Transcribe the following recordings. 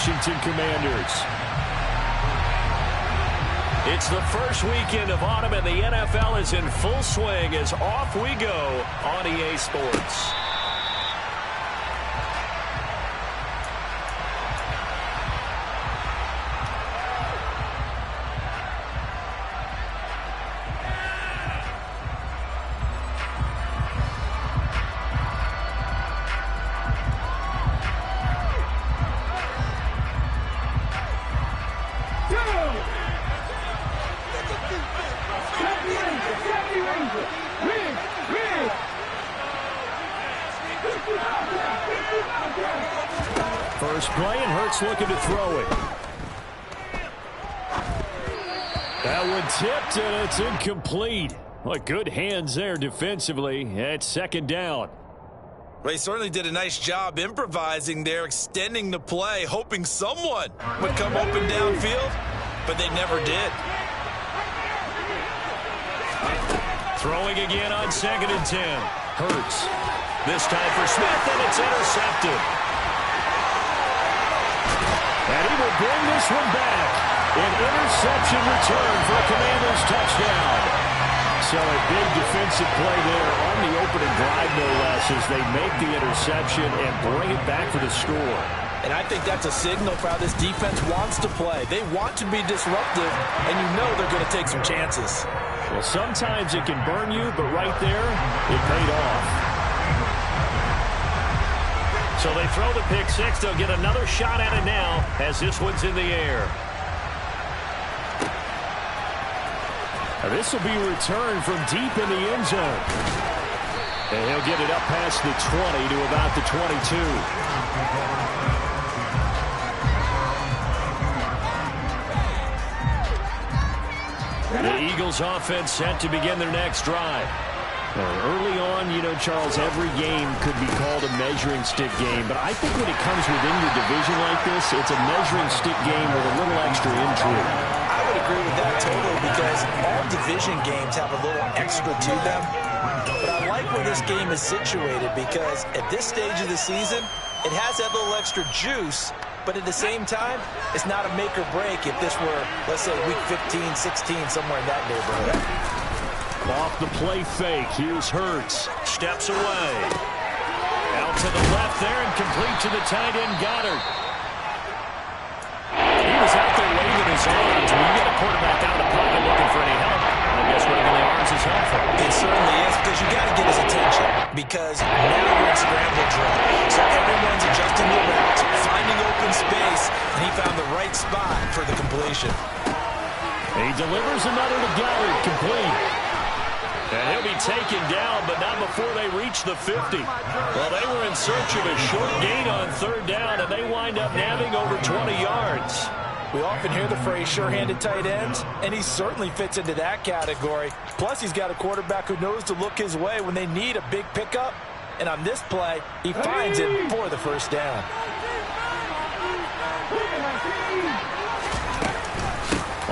Washington Commanders. It's the first weekend of autumn, and the NFL is in full swing as off we go on EA Sports. First play, and Hurts looking to throw it. That one tipped, and it's incomplete. Well, good hands there defensively. It's second down. Well, he certainly did a nice job improvising there, extending the play, hoping someone would come open downfield, but they never did. Throwing again on 2nd and 10. Hurts. This time for Smith, and it's intercepted. And he will bring this one back. An interception return for a Commanders touchdown. So a big defensive play there on the opening drive, no less, as they make the interception and bring it back for the score. And I think that's a signal for how this defense wants to play. They want to be disruptive, and you know they're going to take some chances. Well, sometimes it can burn you, but right there, it paid off. So they throw the pick six. They'll get another shot at it now as this one's in the air. Now this will be returned from deep in the end zone. And he'll get it up past the 20 to about the 22. The Eagles offense set to begin their next drive. Early on, you know, Charles, every game could be called a measuring stick game. But I think when it comes within your division like this, it's a measuring stick game with a little extra intrigue. I would agree with that totally, because all division games have a little extra to them. But I like where this game is situated, because at this stage of the season, it has that little extra juice. But at the same time, it's not a make or break if this were, let's say, week 15, 16, somewhere in that neighborhood. Off the play fake. Here's Hurts. Steps away. Out to the left there and complete to the tight end, Goddard. He was out there waving his arms. When you get a quarterback out of the pocket looking for any help, I guess waving the arms is helpful. It certainly is, because you got to get his attention. Because now you're in scramble drill. So everyone's adjusting their routes, finding open space, and he found the right spot for the completion. He delivers another to Goddard, complete. And he'll be taken down, but not before they reach the 50. Well, they were in search of a short gain on third down, and they wind up nabbing over 20 yards. We often hear the phrase sure-handed tight ends, and he certainly fits into that category. Plus, he's got a quarterback who knows to look his way when they need a big pickup. And on this play, he finds it for the first down.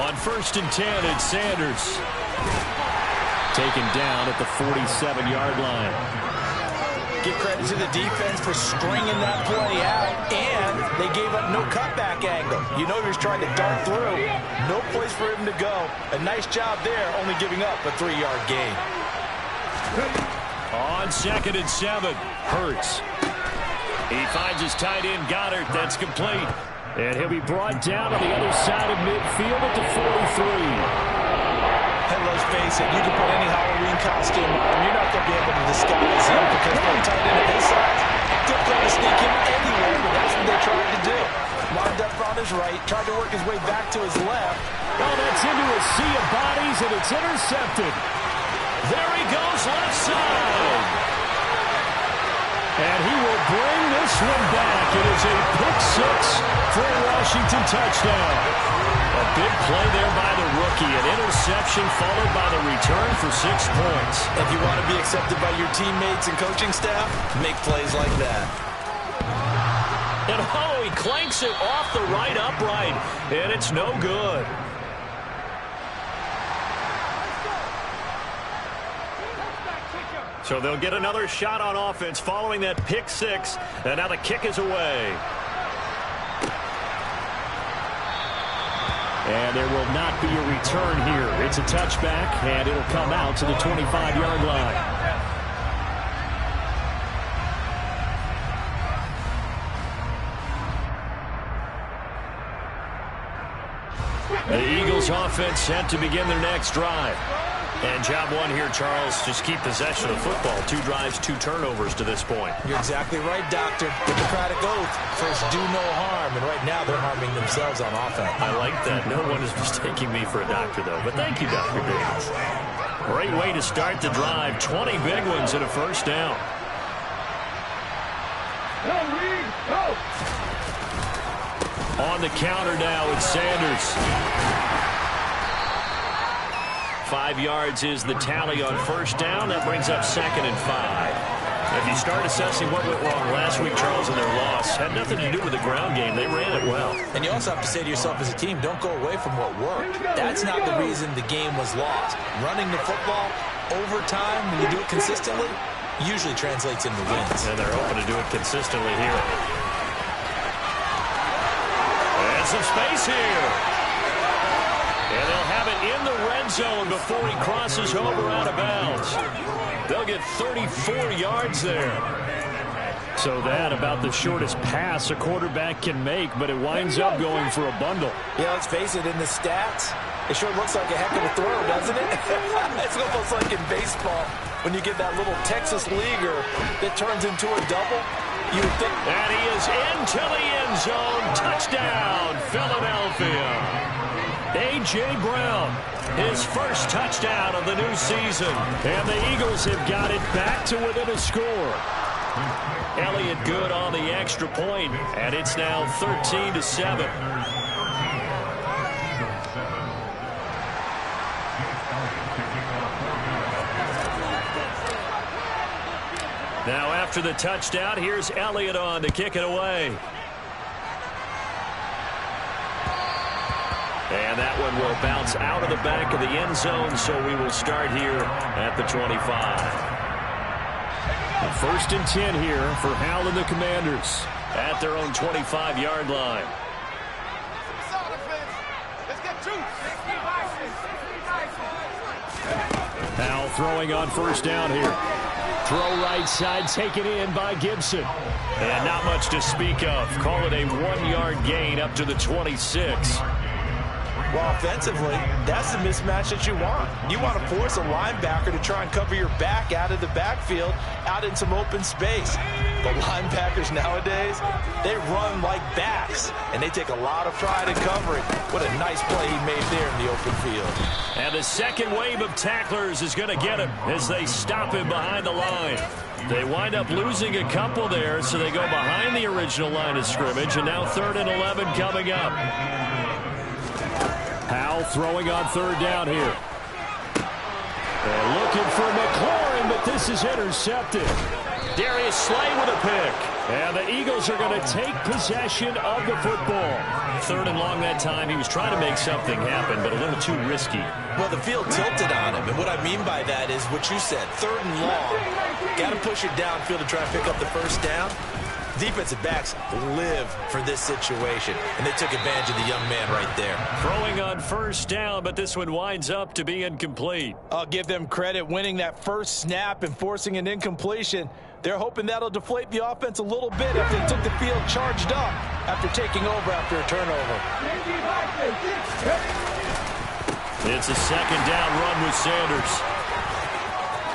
On 1st and 10, it's Sanders. Taken down at the 47-yard line. Give credit to the defense for stringing that play out, and they gave up no cutback angle. You know he was trying to dart through. No place for him to go. A nice job there, only giving up a 3-yard gain. On 2nd and 7, Hurts. He finds his tight end, Goddard. That's complete. And he'll be brought down on the other side of midfield at the 43. And let's face it, you can put any Halloween costume on, you're not going to be able to disguise him, because for a tight end of his size, difficult to sneak him anywhere, but that's what they tried to do. Lined up on his right, tried to work his way back to his left. Oh, that's into a sea of bodies, and it's intercepted. There he goes, left side. And he will bring this one back. It is a pick six for a Washington touchdown. A big play there by the rookie. An interception followed by the return for 6 points. If you want to be accepted by your teammates and coaching staff, make plays like that. And oh, he clanks it off the right upright. And it's no good. So they'll get another shot on offense following that pick six. And now the kick is away. And there will not be a return here. It's a touchback, and it'll come out to the 25-yard line. The Eagles offense set to begin their next drive. And job one here, Charles, just keep possession of football. 2 drives, 2 turnovers to this point. You're exactly right, Doctor. Hippocratic oath. First, do no harm. And right now, they're harming themselves on offense. I like that. No one is mistaking me for a doctor, though. But thank you, Dr. Davis. Great way to start the drive. 20 big ones and a first down. On the counter now, it's Sanders. 5 yards is the tally on first down. That brings up 2nd and 5. If you start assessing what went wrong last week, Charles, in their loss, had nothing to do with the ground game. They ran it well. And you also have to say to yourself as a team, don't go away from what worked. That's not the reason the game was lost. Running the football over time, when you do it consistently, usually translates into wins. And they're hoping to do it consistently here. And some space here. And they'll have it in the red zone before he crosses over out of bounds. They'll get 34 yards there. So that about the shortest pass a quarterback can make, but it winds up going for a bundle. Yeah, let's face it, in the stats, it sure looks like a heck of a throw, doesn't it? It's almost like in baseball when you get that little Texas leaguer that turns into a double. You would think. And he is into the end zone. Touchdown, Philadelphia. A.J. Brown, his first touchdown of the new season. And the Eagles have got it back to within a score. Elliott good on the extra point, and it's now 13-7. Now after the touchdown, here's Elliott on to kick it away. And that one will bounce out of the back of the end zone, so we will start here at the 25. First and 10 here for Hal and the Commanders at their own 25-yard line. Hal throwing on first down here. Throw right side, taken in by Gibson. And not much to speak of. Call it a 1-yard gain up to the 26. Well, offensively, that's the mismatch that you want. You want to force a linebacker to try and cover your back out of the backfield, out in some open space. But linebackers nowadays, they run like backs, and they take a lot of pride in covering. What a nice play he made there in the open field. And the second wave of tacklers is going to get him as they stop him behind the line. They wind up losing a couple there, so they go behind the original line of scrimmage, and now 3rd and 11 coming up. Hal throwing on third down here. They're looking for McLaurin, but this is intercepted. Darius Slay with a pick. And the Eagles are going to take possession of the football. 3rd and long that time. He was trying to make something happen, but a little too risky. Well, the field tilted on him, and what I mean by that is what you said. 3rd and long. Got to push it downfield to try and pick up the first down. Defensive backs live for this situation, and they took advantage of the young man right there. Throwing on first down, but this one winds up to be incomplete. I'll give them credit winning that first snap and forcing an incompletion. They're hoping that'll deflate the offense a little bit after they took the field charged up after taking over after a turnover. It's a 2nd down run with Sanders.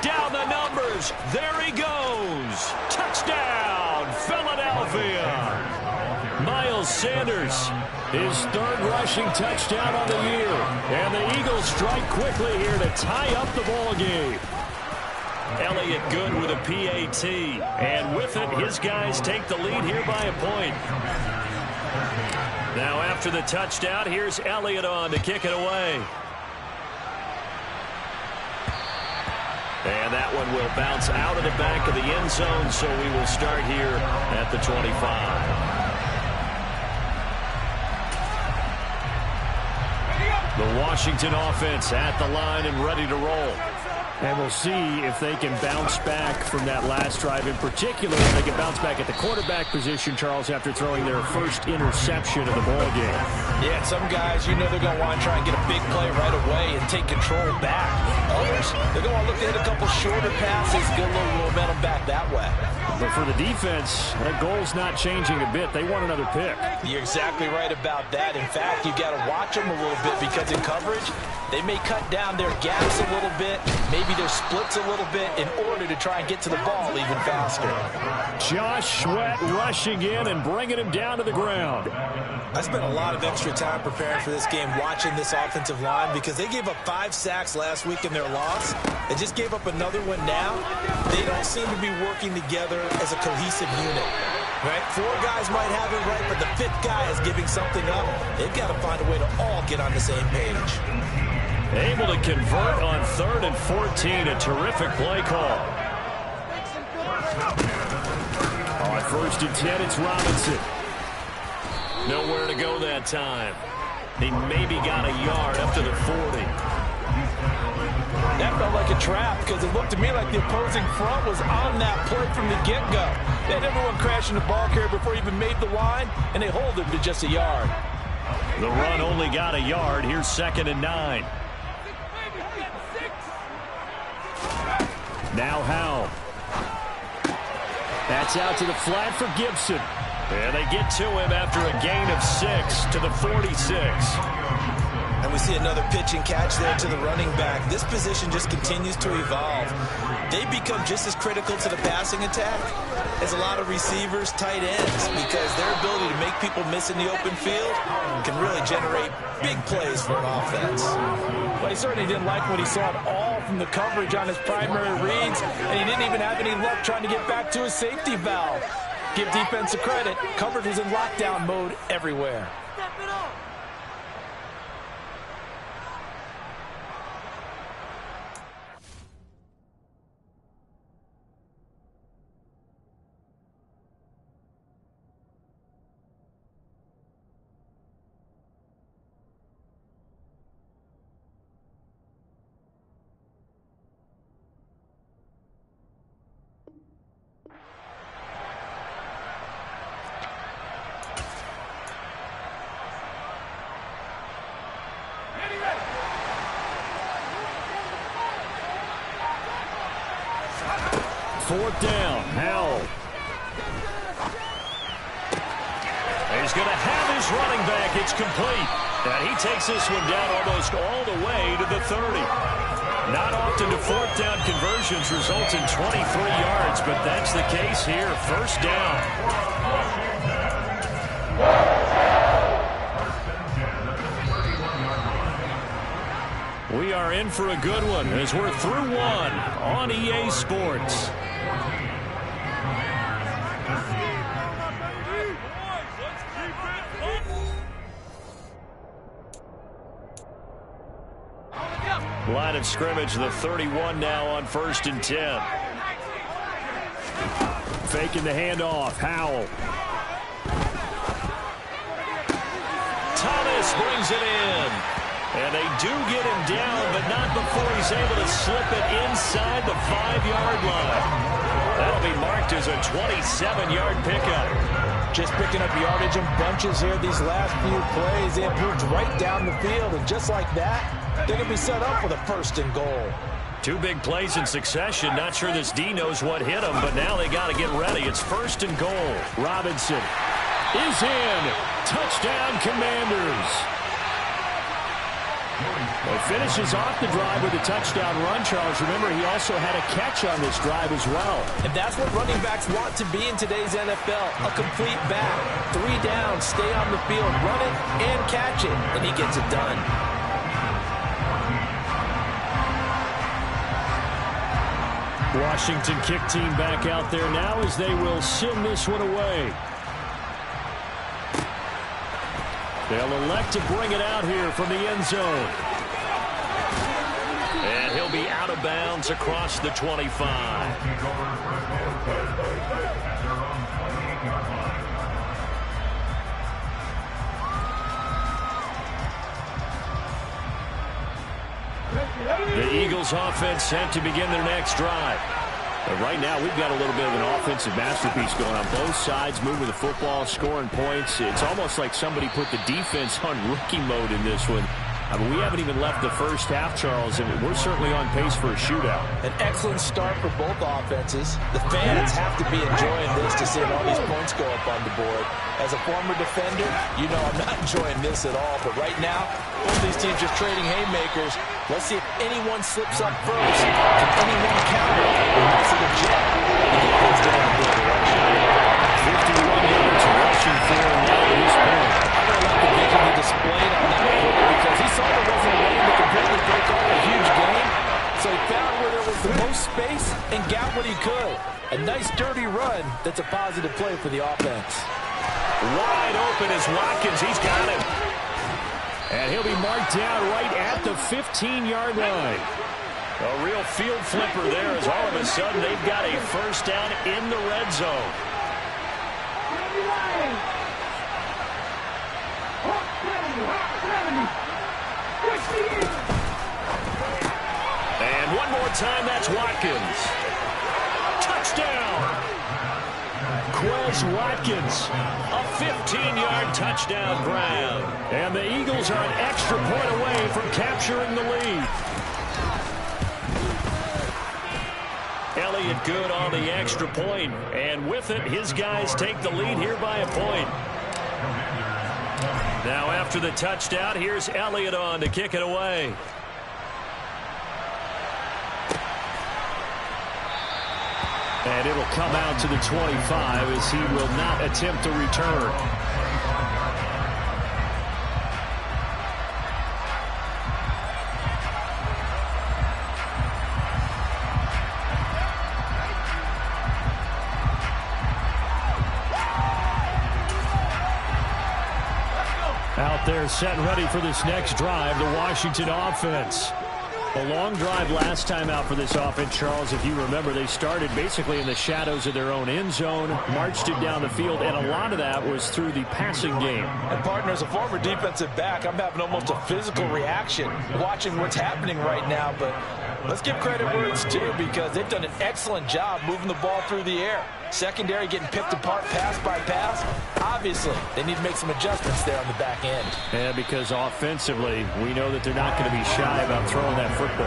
Down the numbers. There he goes. Touchdown, Philadelphia. Miles Sanders, his 3rd rushing touchdown on the year. And the Eagles strike quickly here to tie up the ball game. Elliott good with a PAT. And with it, his guys take the lead here by a point. Now after the touchdown, here's Elliott on to kick it away. And that one will bounce out of the back of the end zone, so we will start here at the 25. The Washington offense at the line and ready to roll. And we'll see if they can bounce back from that last drive. In particular, if they can bounce back at the quarterback position, Charles, after throwing their first interception of the ball game. Yeah, some guys, you know they're going to want to try and get a big play right away and take control back. Others, they're going to want to look to hit a couple shorter passes, get a little momentum back that way. But for the defense, that goal's not changing a bit. They want another pick. You're exactly right about that. In fact, you've got to watch them a little bit because in coverage, they may cut down their gaps a little bit, maybe their splits a little bit in order to try and get to the ball even faster. Josh Sweat rushing in and bringing him down to the ground. I spent a lot of extra time preparing for this game watching this offensive line because they gave up 5 sacks last week in their loss. They just gave up another one now. They don't seem to be working together as a cohesive unit. Right? 4 guys might have it right, but the 5th guy is giving something up. They've got to find a way to all get on the same page. Able to convert on 3rd and 14. A terrific play call. On 1st and 10, it's Robinson. Nowhere to go that time. He maybe got a yard up to the 40. That felt like a trap because it looked to me like the opposing front was on that play from the get-go. They had everyone crashing the ball carrier before he even made the line, and they hold him to just a yard. The run only got a yard. Here's 2nd and 9. Now Howell. That's out to the flat for Gibson. And they get to him after a gain of 6 to the 46. And we see another pitch and catch there to the running back. This position just continues to evolve. They become just as critical to the passing attack as a lot of receivers, tight ends, because their ability to make people miss in the open field can really generate big plays for an offense. But he certainly didn't like what he saw at all from the coverage on his primary reads, and he didn't even have any luck trying to get back to his safety valve. Give defense a credit. Coverage was in lockdown mode everywhere. Fourth down, Howell. He's going to have his running back. It's complete. And he takes this one down almost all the way to the 30. Not often do 4th down conversions result in 23 yards, but that's the case here. 1st down. We are in for a good one as we're through one on EA Sports. Line of scrimmage, the 31 now on 1st and 10. Faking the handoff, Howell. Thomas brings it in. And they do get him down, but not before he's able to slip it inside the 5-yard line. That'll be marked as a 27-yard pickup. Just picking up yardage in bunches here these last few plays. They have moved right down the field, and just like that, they're going to be set up with a 1st and goal. 2 big plays in succession. Not sure this D knows what hit him, but now they got to get ready. It's 1st and goal. Robinson is in. Touchdown, Commanders. Well, he finishes off the drive with a touchdown run, Charles. Remember, he also had a catch on this drive as well. And that's what running backs want to be in today's NFL, a complete back. 3 down, stay on the field, run it, and catch it, and he gets it done. Washington kick team back out there now as they will send this one away. They'll elect to bring it out here from the end zone. And he'll be out of bounds across the 25. The Eagles offense set to begin their next drive. But right now, we've got a little bit of an offensive masterpiece going on. Both sides moving the football, scoring points. It's almost like somebody put the defense on rookie mode in this one. I mean, we haven't even left the first half, Charles, and we're certainly on pace for a shootout. An excellent start for both offenses. The fans have to be enjoying this to see all these points go up on the board. As a former defender, you know I'm not enjoying this at all. But right now, both these teams just trading haymakers. Let's see if anyone slips up first. Can anyone counter? That's a jet. Let's go in this direction. 51 yards rushing for him now at this point. I'm going to let the vision be displayed on that play because he saw there wasn't a way to completely break off a huge game. So he found where there was the most space and got what he could. A nice dirty run that's a positive play for the offense. Wide open is Watkins. He's got him. And he'll be marked down right at the 15-yard line. A real field flipper there as all of a sudden they've got a first down in the red zone. And one more time, that's Watkins. Touchdown! Quez Watkins, a 15-yard touchdown grab. And the Eagles are an extra point away from capturing the lead. Elliott good on the extra point, and with it, his guys take the lead here by a point. Now after the touchdown, here's Elliott on to kick it away. And it'll come out to the 25 as he will not attempt to return. Out there set and ready for this next drive, the Washington offense. A long drive last time out for this offense, Charles. If you remember, they started basically in the shadows of their own end zone, marched it down the field, and a lot of that was through the passing game. And, partner, as a former defensive back, I'm having almost a physical reaction watching what's happening right now. But let's give credit where it's due because they've done an excellent job moving the ball through the air. Secondary getting picked apart pass by pass. Obviously, they need to make some adjustments there on the back end. Yeah, because offensively, we know that they're not going to be shy about throwing that football.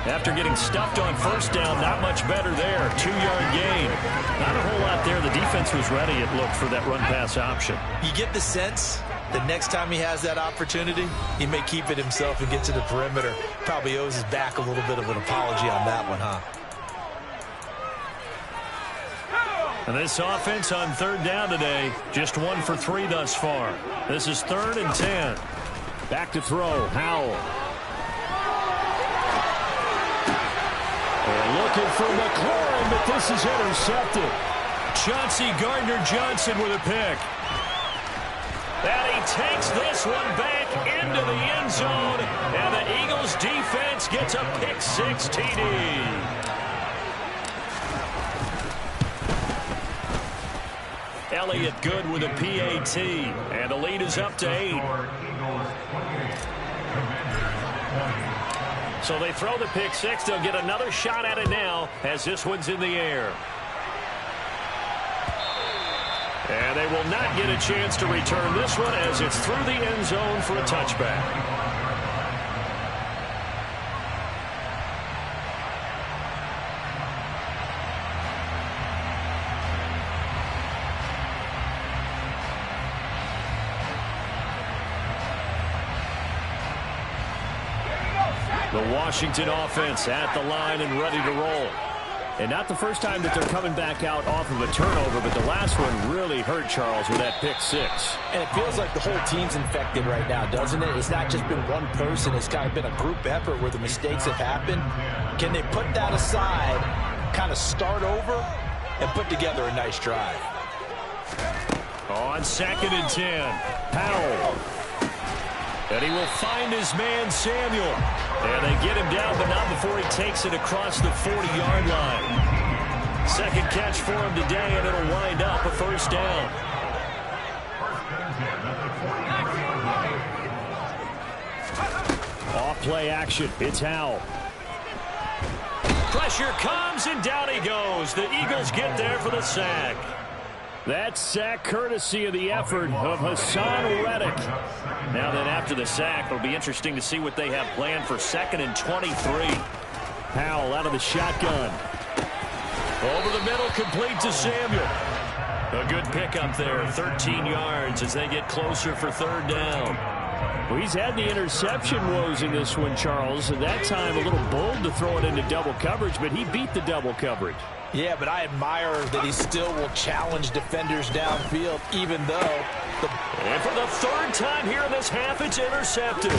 After getting stuffed on first down, not much better there. 2-yard gain. Not a whole lot there. The defense was ready, it looked, for that run-pass option. You get the sense that next time he has that opportunity, he may keep it himself and get to the perimeter. Probably owes his back a little bit of an apology on that one, huh? And this offense on third down today, just 1 for 3 thus far. This is 3rd and 10. Back to throw, Howell. And looking for McLaurin, but this is intercepted. Chauncey Gardner-Johnson with a pick. And he takes this one back into the end zone. And the Eagles defense gets a pick-6 TD. Elliott good with a PAT, and the lead is up to 8. So they throw the pick-6. They'll get another shot at it now as this one's in the air. And they will not get a chance to return this one as it's through the end zone for a touchback. The Washington offense at the line and ready to roll. And not the first time that they're coming back out off of a turnover, but the last one really hurt, Charles, with that pick-6. And it feels like the whole team's infected right now, doesn't it? It's not just been one person. It's kind of been a group effort where the mistakes have happened. Can they put that aside, kind of start over, and put together a nice drive? On 2nd and 10, Powell. And he will find his man, Samuel. And they get him down, but not before he takes it across the 40-yard line. Second catch for him today, and it'll wind up a first down. Off play action. It's Howell. Pressure comes, and down he goes. The Eagles get there for the sack. That sack courtesy of the effort of Hassan Reddick. Now then, after the sack, it'll be interesting to see what they have planned for 2nd and 23. Howell out of the shotgun. Over the middle, complete to Samuel. A good pickup there, 13 yards as they get closer for 3rd down. Well, he's had the interception woes in this one, Charles. At that time, a little bold to throw it into double coverage, but he beat the double coverage. Yeah, but I admire that he still will challenge defenders downfield, even though... And for the 3rd time here in this half, it's intercepted.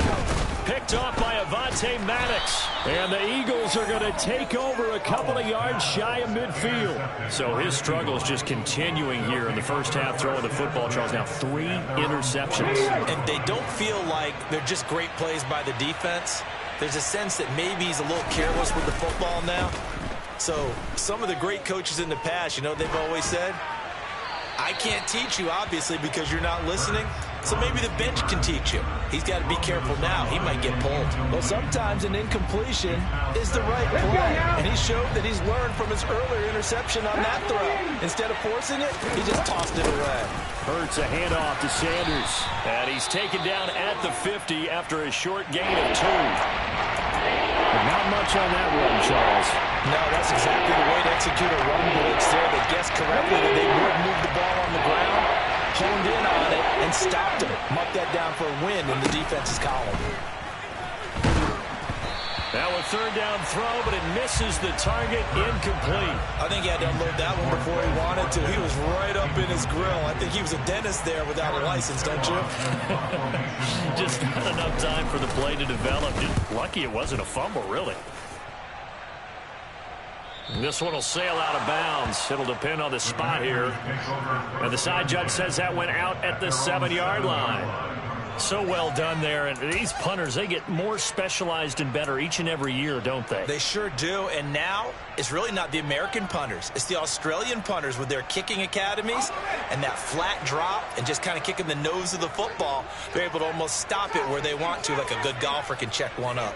Picked off by Avonte Maddox. And the Eagles are going to take over a couple of yards shy of midfield. So his struggle is just continuing here in the first half, throwing the football, Charles. Now 3 interceptions. And they don't feel like they're just great plays by the defense. There's a sense that maybe he's a little careless with the football now. So some of the great coaches in the past, you know, they've always said, I can't teach you, obviously, because you're not listening. So maybe the bench can teach you. He's got to be careful now. He might get pulled. Well, sometimes an incompletion is the right play. And he showed that he's learned from his earlier interception on that throw. Instead of forcing it, he just tossed it away. Hurts a handoff to Sanders. And he's taken down at the 50 after a short gain of 2. Not much on that run, Charles. No, that's exactly the way to execute a run blitz there. They guessed correctly that they would move the ball on the ground, honed in on it, and stopped him. Mucked that down for a win in the defense's column. Now a 3rd down throw, but it misses the target, incomplete. I think he had to unload that one before he wanted to. He was right up in his grill. I think he was a dentist there without a license, don't you? Just not enough time for the play to develop. Just lucky it wasn't a fumble, really. This one will sail out of bounds. It'll depend on the spot here. And the side judge says that went out at the 7-yard line. So well done there. And these punters, they get more specialized and better each and every year, don't they? They sure do. And now it's really not the American punters. It's the Australian punters with their kicking academies and that flat drop and just kind of kicking the nose of the football. They're able to almost stop it where they want to, like a good golfer can check one up.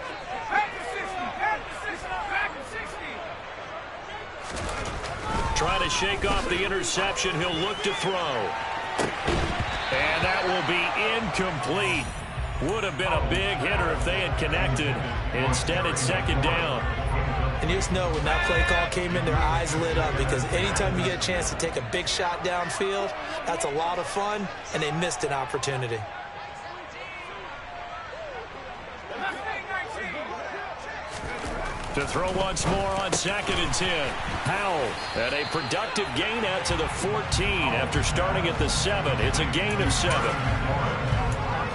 Trying to shake off the interception. He'll look to throw. And that will be incomplete. Would have been a big hitter if they had connected. Instead, it's 2nd down. And you just know when that play call came in, their eyes lit up, because anytime you get a chance to take a big shot downfield, that's a lot of fun, and they missed an opportunity. To throw once more on 2nd and 10. Howell at a productive gain out to the 14 after starting at the 7. It's a gain of 7.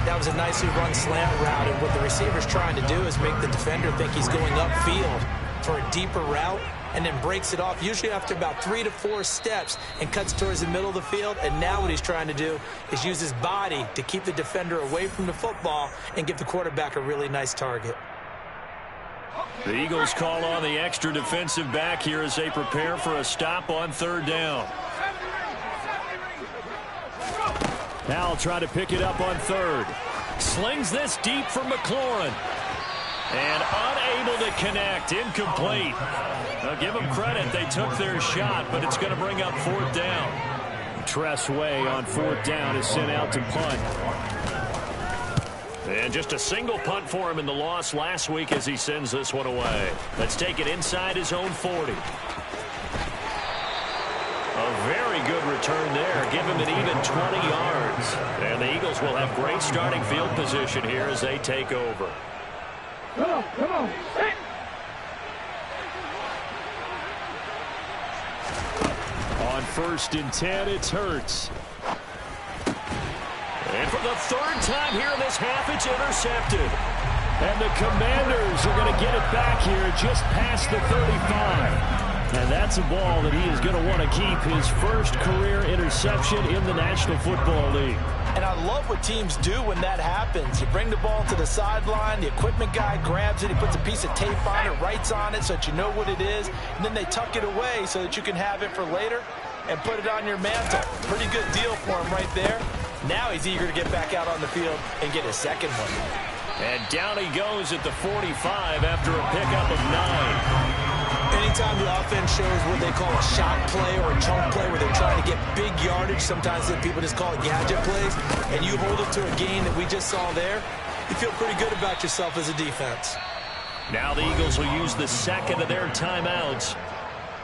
That was a nicely run slant route, and what the receiver's trying to do is make the defender think he's going upfield for a deeper route, and then breaks it off, usually after about 3 to 4 steps, and cuts towards the middle of the field. And now what he's trying to do is use his body to keep the defender away from the football and give the quarterback a really nice target. The Eagles call on the extra defensive back here as they prepare for a stop on 3rd down. Now I'll try to pick it up on 3rd. Slings this deep for McLaurin. And unable to connect. Incomplete. Now give them credit. They took their shot, but it's going to bring up 4th down. Tress Way on 4th down is sent out to punt. And just a single punt for him in the loss last week as he sends this one away. Let's take it inside his own 40. A very good return there. Give him an even 20 yards. And the Eagles will have great starting field position here as they take over. Come on, come on. Hey. On 1st and 10, it's Hurts. And for the 3rd time here in this half, it's intercepted. And the Commanders are going to get it back here just past the 35. And that's a ball that he is going to want to keep, his first career interception in the National Football League. And I love what teams do when that happens. You bring the ball to the sideline, the equipment guy grabs it, he puts a piece of tape on it, writes on it so that you know what it is, and then they tuck it away so that you can have it for later and put it on your mantle. Pretty good deal for him right there. Now he's eager to get back out on the field and get his 2nd one. And down he goes at the 45 after a pickup of 9. Anytime the offense shows what they call a shot play or a chunk play where they're trying to get big yardage, sometimes people just call it gadget plays, and you hold it to a gain that we just saw there, you feel pretty good about yourself as a defense. Now the Eagles will use the second of their timeouts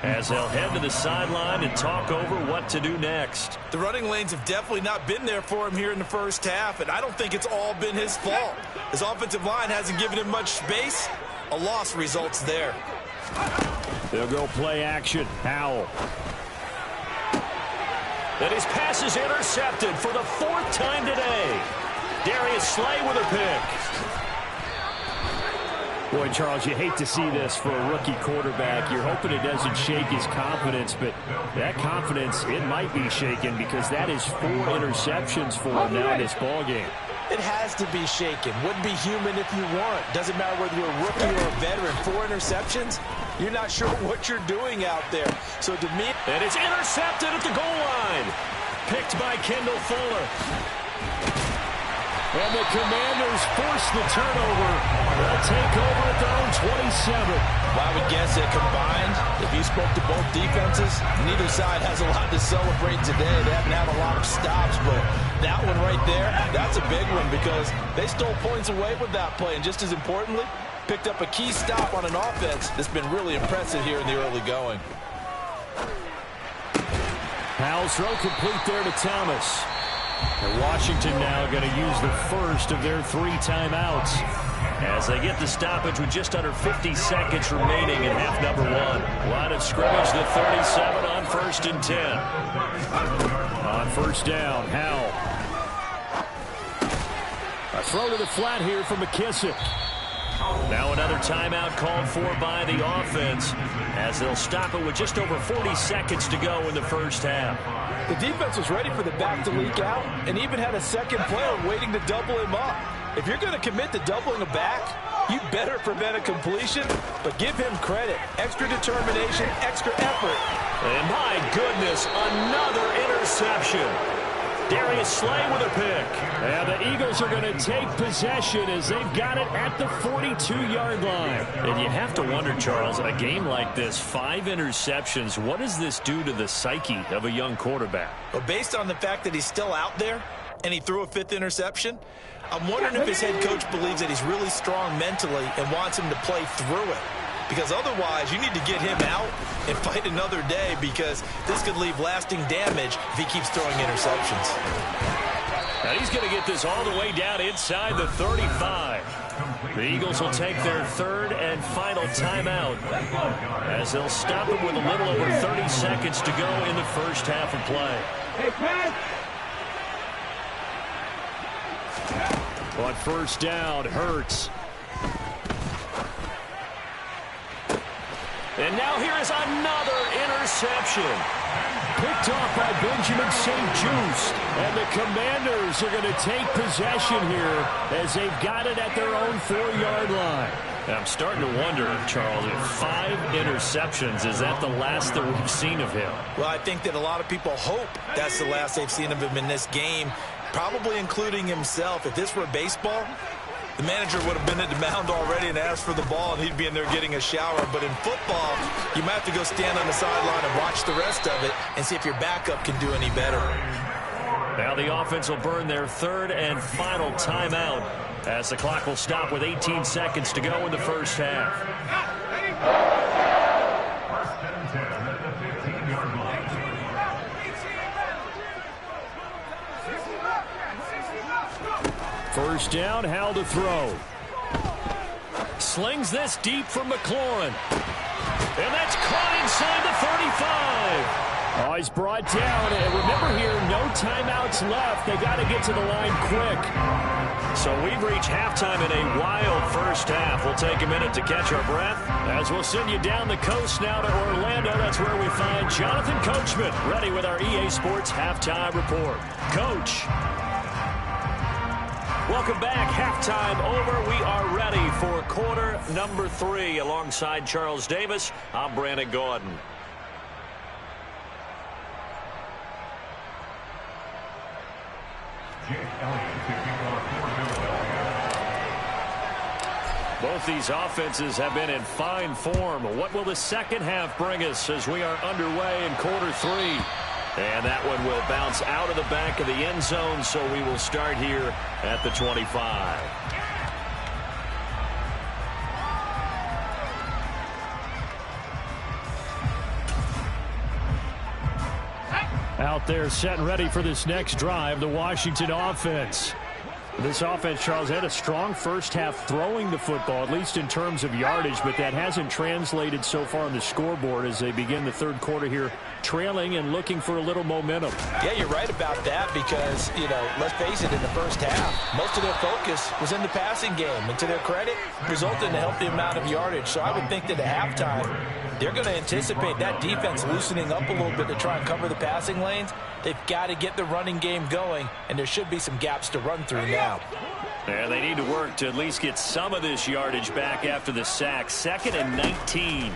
as they'll head to the sideline and talk over what to do next. The running lanes have definitely not been there for him here in the first half, and I don't think it's all been his fault. His offensive line hasn't given him much space. A loss results there. They'll go play action. Howell. And his pass is intercepted for the 4th time today. Darius Slay with a pick. Boy, Charles, you hate to see this for a rookie quarterback. You're hoping it doesn't shake his confidence, but that confidence, it might be shaken because that is 4 interceptions for him now in this ballgame. It has to be shaken. Wouldn't be human if you weren't. Doesn't matter whether you're a rookie or a veteran. 4 interceptions, you're not sure what you're doing out there. So to me... And it's intercepted at the goal line. Picked by Kendall Fuller. And the Commanders force the turnover. They'll take over at their own 27. Well, I would guess that combined, if you spoke to both defenses, neither side has a lot to celebrate today. They haven't had a lot of stops, but that one right there, that's a big one because they stole points away with that play. And just as importantly, picked up a key stop on an offense that's been really impressive here in the early going. Powell's throw complete there to Thomas. And Washington now going to use the first of their 3 timeouts as they get the stoppage with just under 50 seconds remaining in half number 1. Line of scrimmage, the 37 on 1st and 10. On 1st down, Howell. A throw to the flat here from McKissick. Now another timeout called for by the offense as they'll stop it with just over 40 seconds to go in the first half. The defense was ready for the back to leak out and even had a second player waiting to double him up. If you're going to commit to doubling a back, you better prevent a completion, but give him credit. Extra determination, extra effort. And my goodness, another interception. Darius Slay with a pick. And the Eagles are going to take possession as they've got it at the 42-yard line. And you have to wonder, Charles, a game like this, 5 interceptions, what does this do to the psyche of a young quarterback? Well, based on the fact that he's still out there and he threw a 5th interception, I'm wondering if his head coach believes that he's really strong mentally and wants him to play through it. Because otherwise, you need to get him out and fight another day because this could leave lasting damage if he keeps throwing interceptions. Now he's going to get this all the way down inside the 35. The Eagles will take their 3rd and final timeout as they'll stop it with a little over 30 seconds to go in the first half of play. On 1st down, Hurts. And now here is another interception. Picked off by Benjamin St-Juste. And the Commanders are going to take possession here as they've got it at their own 4-yard line. I'm starting to wonder, Charles, if 5 interceptions, is that the last that we've seen of him? Well, I think that a lot of people hope that's the last they've seen of him in this game, probably including himself. If this were baseball, the manager would have been at the mound already and asked for the ball, and he'd be in there getting a shower. But in football, you might have to go stand on the sideline and watch the rest of it and see if your backup can do any better. Now the offense will burn their 3rd and final timeout as the clock will stop with 18 seconds to go in the first half. First down, Howell to throw. Slings this deep from McLaurin. And that's caught inside the 35. Oh, he's brought down. And remember here, no timeouts left. They got to get to the line quick. So we've reached halftime in a wild first half. We'll take a minute to catch our breath as we'll send you down the coast now to Orlando. That's where we find Jonathan Coachman ready with our EA Sports Halftime Report. Coach. Welcome back. Halftime over. We are ready for quarter number 3. Alongside Charles Davis, I'm Brandon Gordon. Both these offenses have been in fine form. What will the second half bring us as we are underway in quarter 3? And that one will bounce out of the back of the end zone, so we will start here at the 25. Out there set and ready for this next drive, the Washington offense. This offense, Charles, had a strong first half throwing the football, at least in terms of yardage, but that hasn't translated so far on the scoreboard as they begin the third quarter here, trailing and looking for a little momentum. Yeah, you're right about that because, let's face it, in the first half, most of their focus was in the passing game. And to their credit, resulted in a healthy amount of yardage. So I would think that at halftime, they're going to anticipate that defense loosening up a little bit to try and cover the passing lanes. They've got to get the running game going, and there should be some gaps to run through now. And they need to work to at least get some of this yardage back after the sack. 2nd and 19.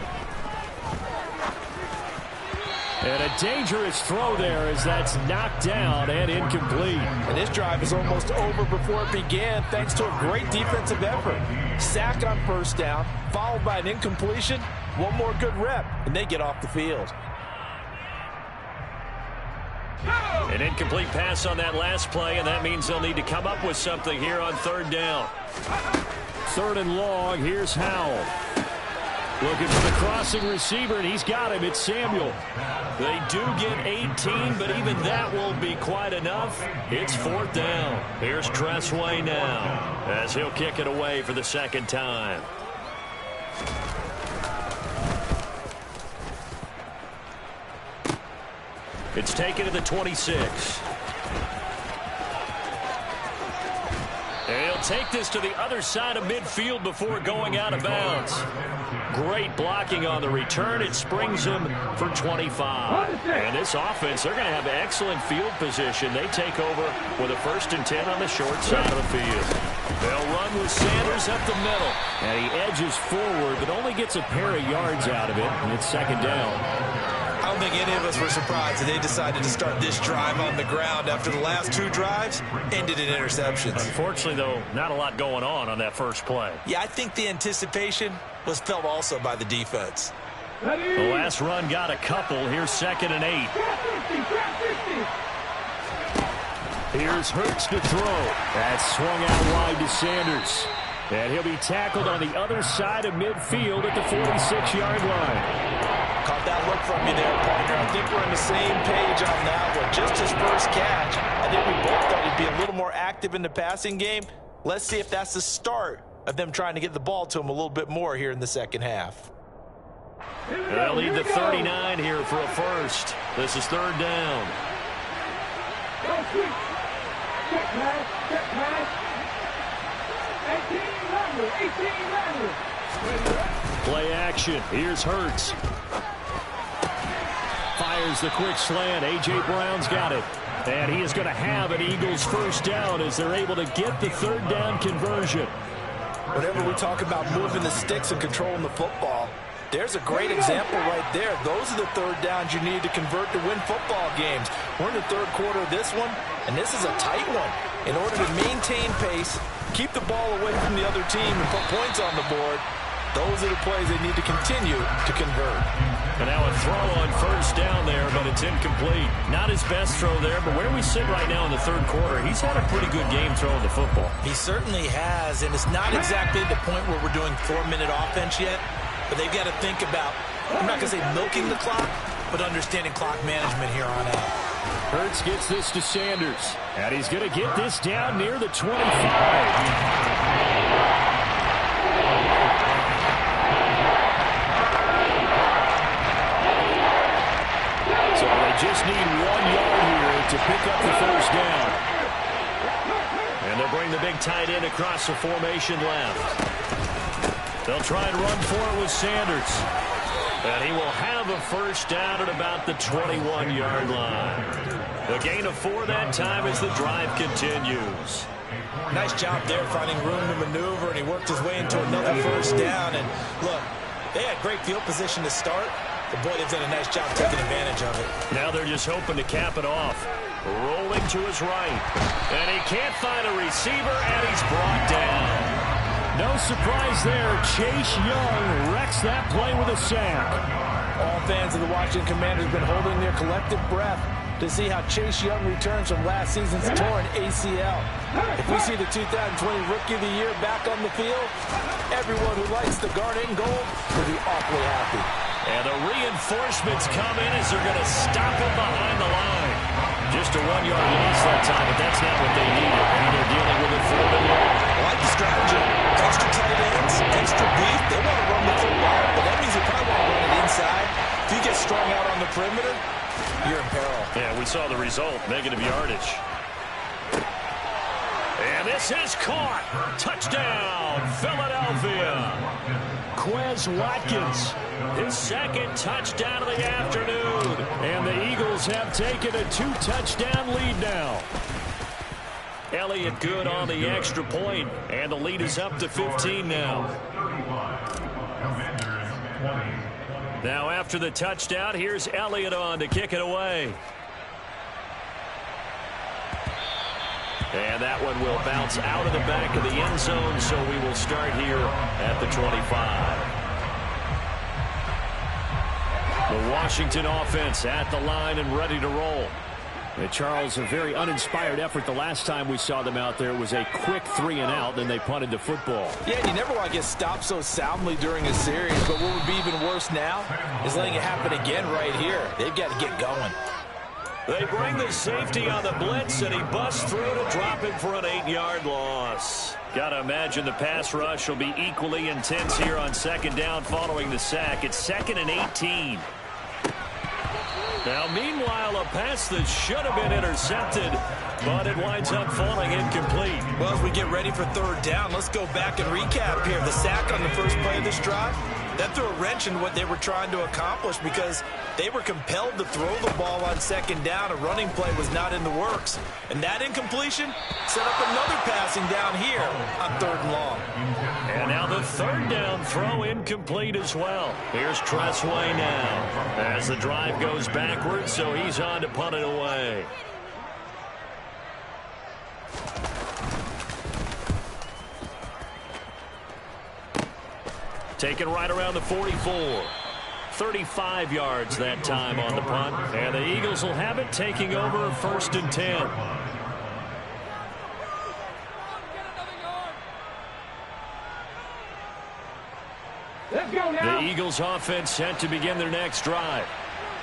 And a dangerous throw there as that's knocked down and incomplete. And this drive is almost over before it began thanks to a great defensive effort. Sack on first down, followed by an incompletion. One more good rep, and they get off the field. An incomplete pass on that last play, and that means they'll need to come up with something here on 3rd down. 3rd and long, here's Howell. Looking for the crossing receiver, and he's got him. It's Samuel. They do get 18, but even that won't be quite enough. It's 4th down. Here's Tressway now as he'll kick it away for the 2nd time. It's taken to the 26. And he'll take this to the other side of midfield before going out of bounds. Great blocking on the return. It springs him for 25. And this offense, they're going to have excellent field position. They take over with a 1st and 10 on the short side of the field. They'll run with Sanders up the middle. And he edges forward, but only gets a pair of yards out of it. And it's 2nd down. I don't think any of us were surprised that they decided to start this drive on the ground after the last 2 drives ended in interceptions. Unfortunately, though, not a lot going on that first play. Yeah, I think the anticipation was felt also by the defense. The last run got a couple. Here's 2nd and 8. Here's Hurts to throw. That's swung out wide to Sanders. And he'll be tackled on the other side of midfield at the 46-yard line. Caught that look from you there, partner. I think we're on the same page on that one. Just his first catch. I think we both thought he'd be a little more active in the passing game. Let's see if that's the start of them trying to get the ball to him a little bit more here in the second half. They'll need the 39 here for a first. This is 3rd down. Play action. Here's Hurts. Fires the quick slant. A.J. Brown's got it. And he is going to have an Eagles 1st down as they're able to get the 3rd down conversion. Whenever we talk about moving the sticks and controlling the football, there's a great example right there. Those are the 3rd downs you need to convert to win football games. We're in the 3rd quarter of this one, and this is a tight one. In order to maintain pace, keep the ball away from the other team, and put points on the board, those are the plays they need to continue to convert. And now a throw on 1st down there, but it's incomplete. Not his best throw there, but where we sit right now in the 3rd quarter, he's had a pretty good game throwing the football. He certainly has, and it's not exactly the point where we're doing 4-minute offense yet, but they've got to think about, I'm not going to say milking the clock, but understanding clock management here on out. Hurts gets this to Sanders, and he's going to get this down near the 25. Just need 1 yard here to pick up the 1st down. And they'll bring the big tight end across the formation left. They'll try and run for it with Sanders. And he will have a 1st down at about the 21-yard line. The gain of 4 that time as the drive continues. Nice job there finding room to maneuver, and he worked his way into another 1st down. And look, they had great field position to start. But boy, they've done a nice job taking advantage of it. Now they're just hoping to cap it off. Rolling to his right. And he can't find a receiver, and he's brought down. No surprise there. Chase Young wrecks that play with a sack. All fans of the Washington Commanders have been holding their collective breath to see how Chase Young returns from last season's torn ACL. If we see the 2020 Rookie of the Year back on the field, everyone who likes the garnet and gold will be awfully happy. And the reinforcements come in as they're going to stop him behind the line. Just a 1-yard loss that time, but that's not what they needed. And they're dealing with it 4th and long. I like the strategy. Extra tight ends, extra beef. They want to run the football, but that means they probably want to run it inside. If you get strung out on the perimeter, you're in peril. Yeah, we saw the result, negative yardage. And this is caught. Touchdown, Philadelphia. Quez Watkins, his 2nd touchdown of the afternoon. And the Eagles have taken a 2-touchdown lead now. Elliott good on the extra point, and the lead is up to 15 now. Now after the touchdown, here's Elliott on to kick it away. And that one will bounce out of the back of the end zone, so we will start here at the 25. The Washington offense at the line and ready to roll. And Charles, a very uninspired effort the last time we saw them out there. It was a quick 3-and-out, then they punted the football. Yeah, you never want to get stopped so soundly during a series, but what would be even worse now is letting it happen again right here. They've got to get going. They bring the safety on the blitz, and he busts through to drop him for an 8-yard loss. Got to imagine the pass rush will be equally intense here on 2nd down following the sack. It's 2nd and 18. Now, meanwhile, a pass that should have been intercepted, but it winds up falling incomplete. Well, as we get ready for 3rd down, let's go back and recap here. The sack on the first play of this drive, that threw a wrench in what they were trying to accomplish because they were compelled to throw the ball on 2nd down. A running play was not in the works. And that incompletion set up another passing down here on 3rd and long. And now the 3rd down throw incomplete as well. Here's Tressway now as the drive goes backwards, so he's on to punt it away. Taken right around the 44. 35 yards that time on the punt. And the Eagles will have it, taking over 1st and 10. Let's go now. The Eagles offense set to begin their next drive.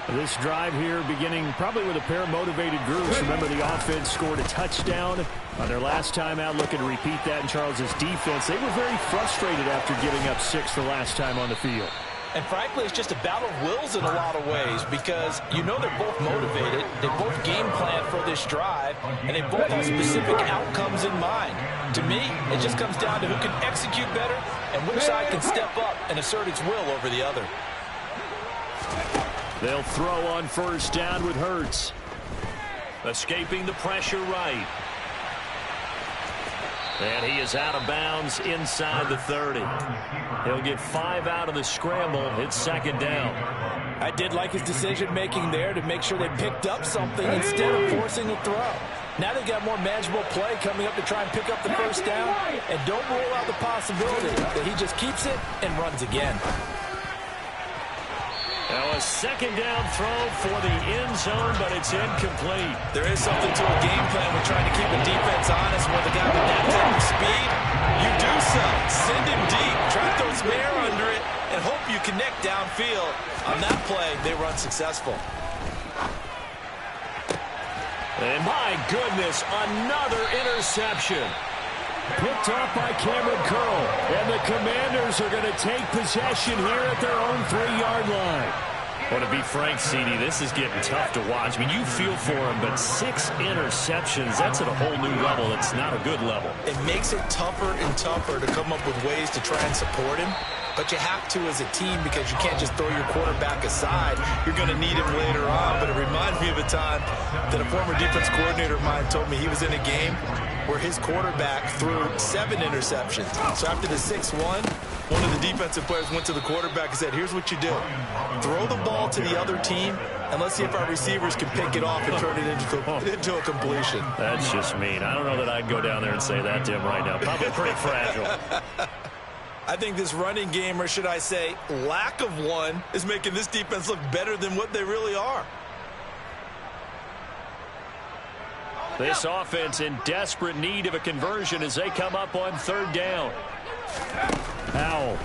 This drive here beginning probably with a pair of motivated groups. Remember, the offense scored a touchdown on their last time out. Looking to repeat that in Charles's defense. They were very frustrated after giving up 6 the last time on the field. And frankly, it's just a battle of wills in a lot of ways because you know they're both motivated. They both game plan for this drive, and they both have specific outcomes in mind. To me, it just comes down to who can execute better and which side can step up and assert its will over the other. They'll throw on 1st down with Hurts. Escaping the pressure right. And he is out of bounds inside the 30. He'll get 5 out of the scramble. It's 2nd down. I did like his decision-making there to make sure they picked up something instead of forcing a throw. Now they've got more manageable play coming up to try and pick up the 1st down. And don't rule out the possibility that he just keeps it and runs again. Now a 2nd down throw for the end zone, but it's incomplete. There is something to a game plan with trying to keep a defense honest with a guy with that type of speed. You do so. Send him deep. Try to throw some air under it and hope you connect downfield. On that play, they were unsuccessful. And my goodness, another interception. Picked off by Cameron Curl. And the Commanders are going to take possession here at their own 3-yard line. Well, to be frank, CD, this is getting tough to watch. I mean, you feel for him, but 6 interceptions, that's at a whole new level. It's not a good level. It makes it tougher and tougher to come up with ways to try and support him. But you have to as a team because you can't just throw your quarterback aside. You're going to need him later on. But it reminds me of a time that a former defense coordinator of mine told me he was in a game where his quarterback threw 7 interceptions. So after the 6-1, one of the defensive players went to the quarterback and said, here's what you do. Throw the ball to the other team, and let's see if our receivers can pick it off and turn it into a completion. That's just mean. I don't know that I'd go down there and say that to him right now. Probably pretty fragile. I think this running game, or should I say lack of one, is making this defense look better than what they really are. This offense in desperate need of a conversion as they come up on third down. Howell.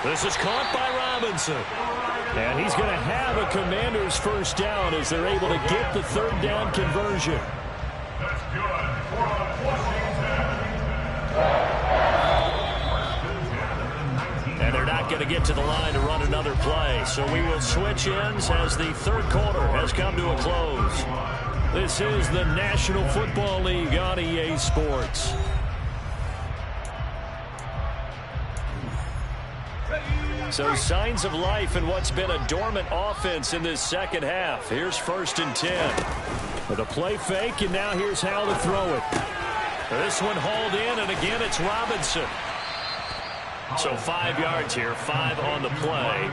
This is caught by Robinson. And he's going to have a Commanders first down as they're able to get the third down conversion. And they're not going to get to the line to run another play. So we will switch ends as the third quarter has come to a close. This is the National Football League on EA Sports. So signs of life in what's been a dormant offense in this second half. Here's 1st and 10. With a play fake, and now here's how to throw it. This one hauled in, and again it's Robinson. So 5 yards here, 5 on the play,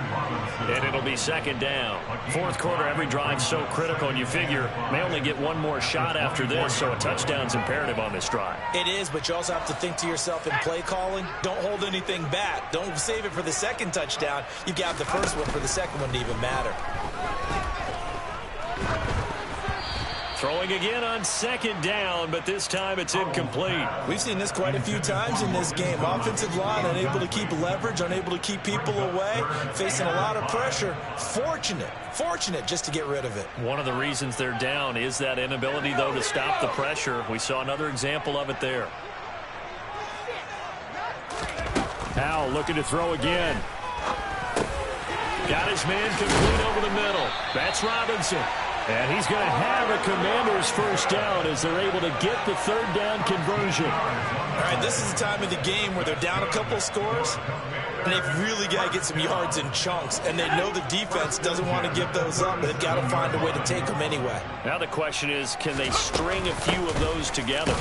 and it'll be second down. Fourth quarter, every drive's so critical, and you figure may only get one more shot after this, so a touchdown's imperative on this drive. It is, but you also have to think to yourself in play calling, don't hold anything back. Don't save it for the second touchdown. You got the first one for the second one to even matter. Throwing again on second down, but this time it's incomplete. We've seen this quite a few times in this game. Offensive line unable to keep leverage, unable to keep people away, facing a lot of pressure. Fortunate just to get rid of it. One of the reasons they're down is that inability, though, to stop the pressure. We saw another example of it there. Howell looking to throw again. Got his man complete over the middle. That's Robinson. And he's going to have a Commanders first down as they're able to get the third down conversion. All right, this is the time of the game where they're down a couple scores, and they've really got to get some yards in chunks, and they know the defense doesn't want to give those up, but they've got to find a way to take them anyway. Now the question is, can they string a few of those together?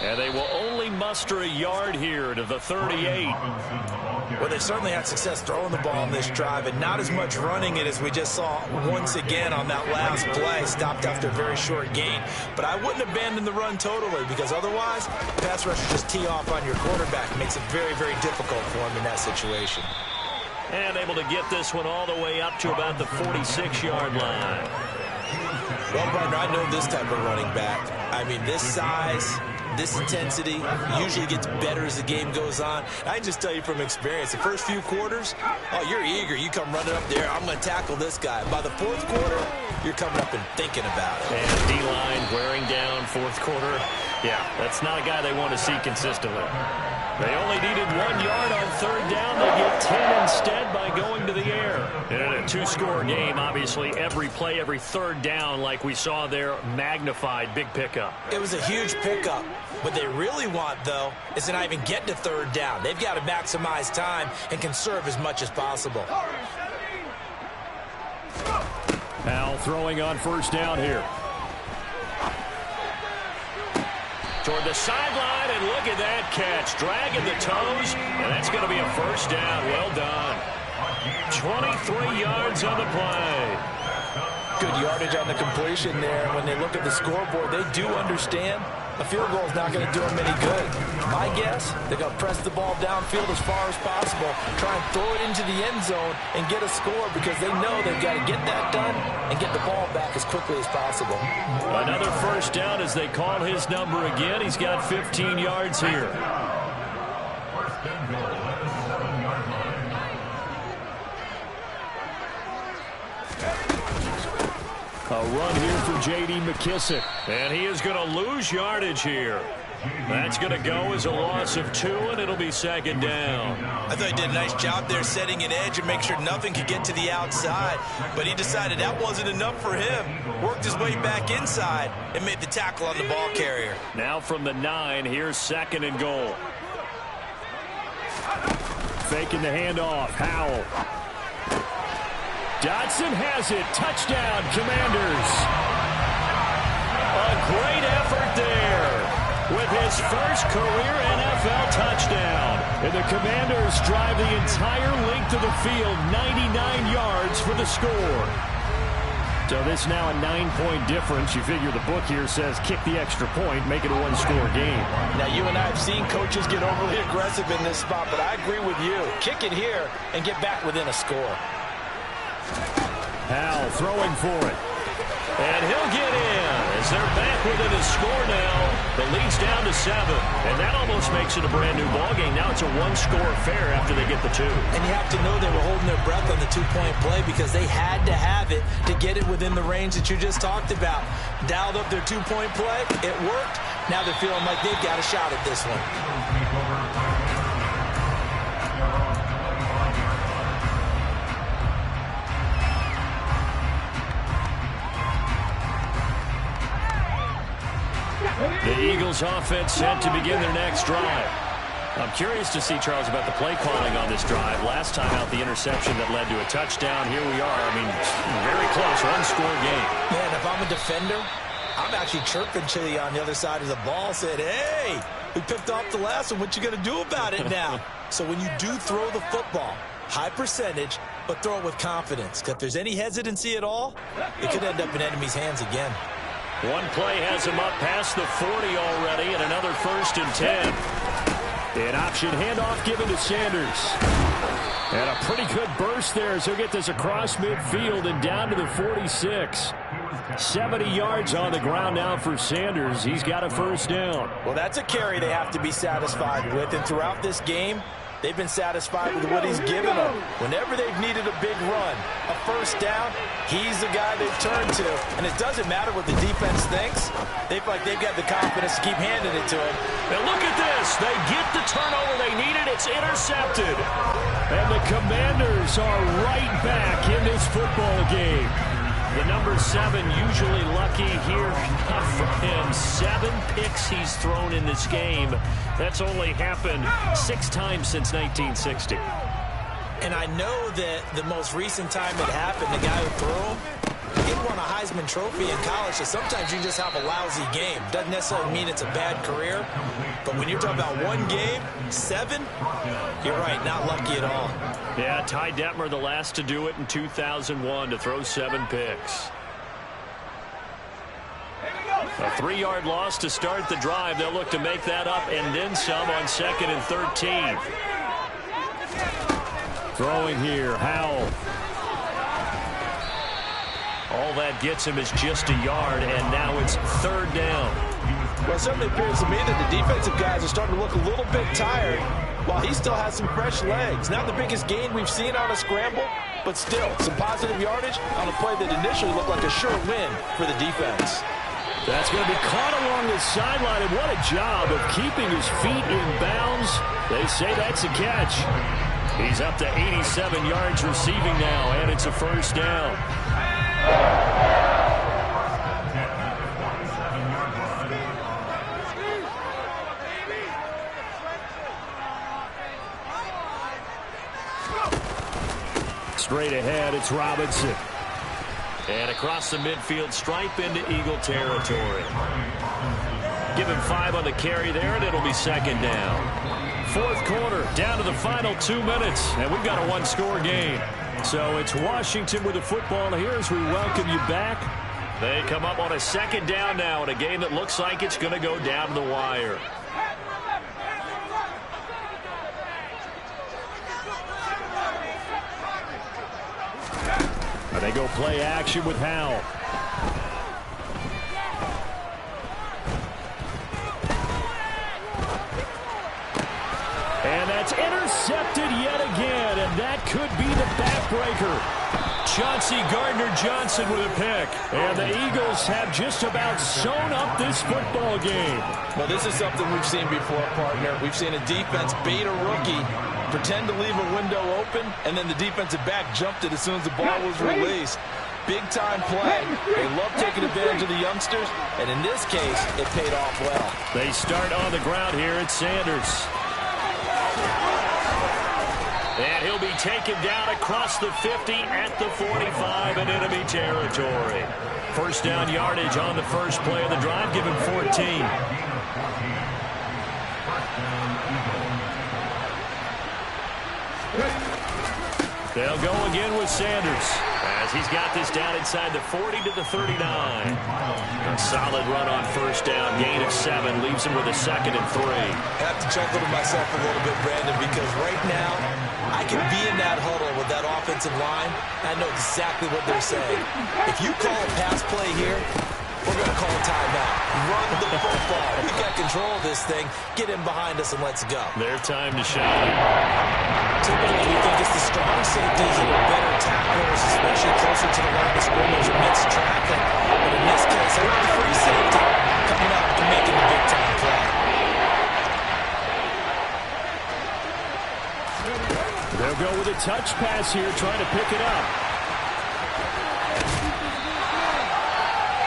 And they will only muster a yard here to the 38. Well, they've certainly had success throwing the ball on this drive, and not as much running it as we just saw once again on that last play. Stopped after a very short gain. But I wouldn't abandon the run totally, because otherwise, pass rushers just tee off on your quarterback. It makes it very, very difficult for him in that situation. And able to get this one all the way up to about the 46-yard line. Well, partner, I know this type of running back. I mean, this size, this intensity usually gets better as the game goes on. I can just tell you from experience, the first few quarters, oh, you're eager. You come running up there, I'm going to tackle this guy. By the fourth quarter, you're coming up and thinking about it. And D-line wearing down fourth quarter. Yeah, that's not a guy they want to see consistently. They only needed 1 yard on third down. They get 10 instead by going to the air. And in a two-score game, obviously, every play, every third down, like we saw there, magnified, big pickup. It was a huge pickup. What they really want, though, is to not even get to third down. They've got to maximize time and conserve as much as possible. Howell throwing on first down here. Toward the sideline, and look at that catch. Dragging the toes, and that's going to be a first down. Well done. 23 yards on the play. Good yardage on the completion there. When they look at the scoreboard, they do understand a field goal is not going to do them any good. My guess, they're going to press the ball downfield as far as possible, try and throw it into the end zone and get a score, because they know they've got to get that done and get the ball back as quickly as possible. Another first down as they call his number again. He's got 15 yards here. A run here for J.D. McKissick. And he is going to lose yardage here. That's going to go as a loss of 2, and it'll be second down. I thought he did a nice job there setting an edge and make sure nothing could get to the outside. But he decided that wasn't enough for him. Worked his way back inside and made the tackle on the ball carrier. Now from the 9, here's second and goal. Faking the handoff. Howell. Dodson has it. Touchdown, Commanders. A great effort there with his first career NFL touchdown. And the Commanders drive the entire length of the field, 99 yards for the score. So this now a 9-point difference. You figure the book here says kick the extra point, make it a one-score game. Now, you and I have seen coaches get overly aggressive in this spot, but I agree with you. Kick it here and get back within a score. Howell throwing for it. And he'll get in as they're back within a score now. The lead's down to 7, and that almost makes it a brand-new ballgame. Now it's a one-score affair after they get the 2. And you have to know they were holding their breath on the two-point play because they had to have it to get it within the range that you just talked about. Dialed up their two-point play. It worked. Now they're feeling like they've got a shot at this one. The Eagles offense set to begin their next drive. I'm curious to see, Charles, about the play calling on this drive. Last time out, the interception that led to a touchdown. Here we are. I mean, very close, one-score game. Man, if I'm a defender, I'm actually chirping to you on the other side of the ball, saying, hey, we picked off the last one. What you going to do about it now? So when you do throw the football, high percentage, but throw it with confidence. Because if there's any hesitancy at all, it could end up in enemy's hands again. One play has him up past the 40 already, and another 1st and 10. An option handoff given to Sanders. And a pretty good burst there as he'll get this across midfield and down to the 46. 70 yards on the ground now for Sanders. He's got a 1st down. Well, that's a carry they have to be satisfied with. And throughout this game, they've been satisfied with what he's given them. Whenever they've needed a big run, a 1st down, he's the guy they've turned to. And it doesn't matter what the defense thinks. They feel like they've got the confidence to keep handing it to him. Now look at this. They get the turnover they needed. It's intercepted. And the Commanders are right back in this football game. The number 7 usually lucky here. Not for him. 7 picks he's thrown in this game. That's only happened 6 times since 1960. And I know that the most recent time it happened, the guy who threw him, he won a Heisman Trophy in college, so sometimes you just have a lousy game. Doesn't necessarily mean it's a bad career, but when you're talking about one game, 7, you're right, not lucky at all. Yeah, Ty Detmer, the last to do it in 2001, to throw 7 picks. A 3-yard loss to start the drive. They'll look to make that up and then some on 2nd and 13. Throwing here, Howell. All that gets him is just a yard, and now it's 3rd down. Well, it certainly appears to me that the defensive guys are starting to look a little bit tired while he still has some fresh legs. Not the biggest gain we've seen on a scramble, but still some positive yardage on a play that initially looked like a sure win for the defense. That's going to be caught along the sideline, and what a job of keeping his feet in bounds. They say that's a catch. He's up to 87 yards receiving now, and it's a 1st down. Straight ahead, it's Robinson. And across the midfield stripe into Eagle territory. Give him 5 on the carry there, and it'll be 2nd down. 4th quarter, down to the final 2 minutes, and we've got a one-score game. So it's Washington with the football here as we welcome you back. They come up on a 2nd down now in a game that looks like it's going to go down to the wire. And they go play action with Howell. And that's intercepted yet again, and that could be the backbreaker. Chauncey Gardner-Johnson with a pick. And the Eagles have just about sewn up this football game. Well, this is something we've seen before, partner. We've seen a defense bait a rookie, pretend to leave a window open, and then the defensive back jumped it as soon as the ball was released. Big-time play. They love taking advantage of the youngsters, and in this case, it paid off well. They start on the ground here at Sanders. And he'll be taken down across the 50 at the 45 in enemy territory. 1st down yardage on the first play of the drive, given 14. They'll go again with Sanders as he's got this down inside the 40 to the 39. A solid run on first down. Gain of 7 leaves him with a 2nd and 3. I have to chuckle to myself a little bit, Brandon, because right now I can be in that huddle with that offensive line. I know exactly what they're saying. If you call a pass play here, we're going to call a timeout. Run the football. We've got control of this thing. Get in behind us and let's go. Their time to shine. Typically, we think it's the strong safeties that are better tacklers, especially closer to the line of scrimmage amidst traffic. But in this case, I want the free safety coming up and making the big-time play. They'll go with a touch pass here, trying to pick it up.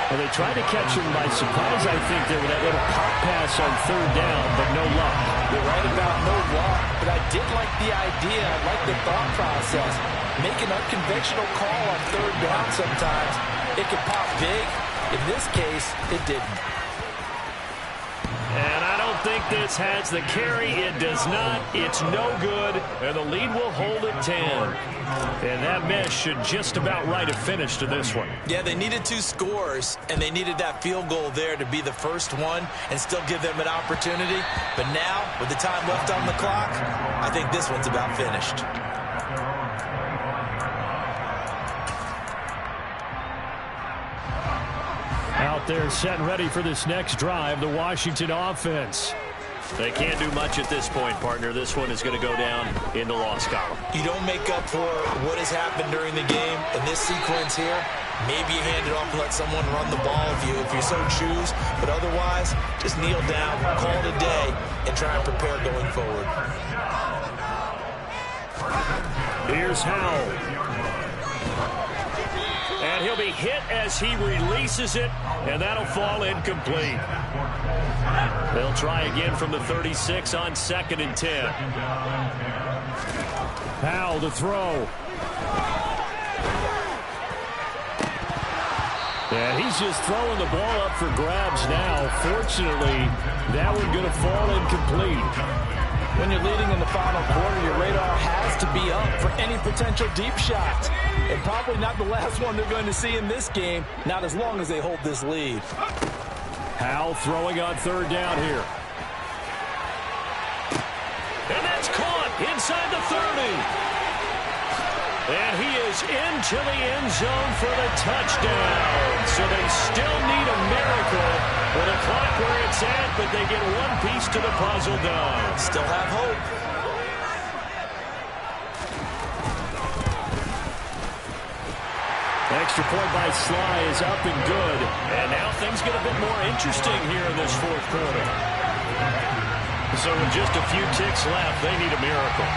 Well, they tried to catch him by surprise, I think, there with that little pop pass on 3rd down, but no luck. You're right about no luck, but I did like the idea. I like the thought process. Make an unconventional call on 3rd down sometimes. It can pop big. In this case, it didn't. And I don't think this has the carry. It does not. It's no good. And the lead will hold at 10. And that miss should just about write a finish to this one. Yeah, they needed 2 scores, and they needed that field goal there to be the first one and still give them an opportunity. But now, with the time left on the clock, I think this one's about finished. Out there set and ready for this next drive, the Washington offense. They can't do much at this point, partner. This one is going to go down in the loss column. You don't make up for what has happened during the game. In this sequence here, maybe you hand it off and let someone run the ball if you so choose. But otherwise, just kneel down, call it a day, and try and prepare going forward. Here's Howell. And he'll be hit as he releases it, and that'll fall incomplete. They'll try again from the 36 on 2nd and 10. Howell to throw. And he's just throwing the ball up for grabs now. Fortunately, that one going to fall incomplete. When you're leading in the final quarter, your radar has to be up for any potential deep shots. And probably not the last one they're going to see in this game, not as long as they hold this lead. Howell throwing on 3rd down here. And that's caught inside the 30. And he is into the end zone for the touchdown. So they still need a miracle with the clock where it's at, but they get one piece to the puzzle done. Still have hope. Extra point by Sly is up and good. And now things get a bit more interesting here in this 4th quarter. So with just a few ticks left, they need a miracle.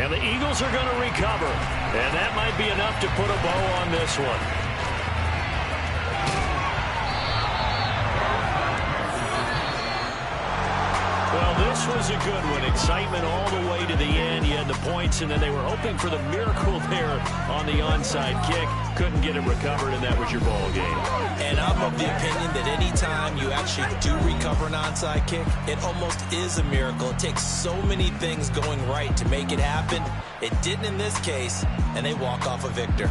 And the Eagles are going to recover. And that might be enough to put a bow on this one. Well, this was a good one. Excitement all the way to the end. You had the points, and then they were hoping for the miracle there on the onside kick. Couldn't get it recovered, and that was your ball game. And I'm of the opinion that any time you actually do recover an onside kick, it almost is a miracle. It takes so many things going right to make it happen. It didn't in this case, and they walk off a victor.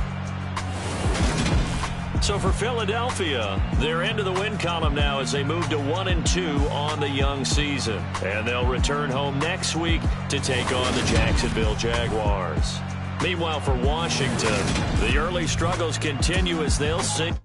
So for Philadelphia, they're into the win column now as they move to 1-2 on the young season. And they'll return home next week to take on the Jacksonville Jaguars. Meanwhile, for Washington, the early struggles continue as they'll sink.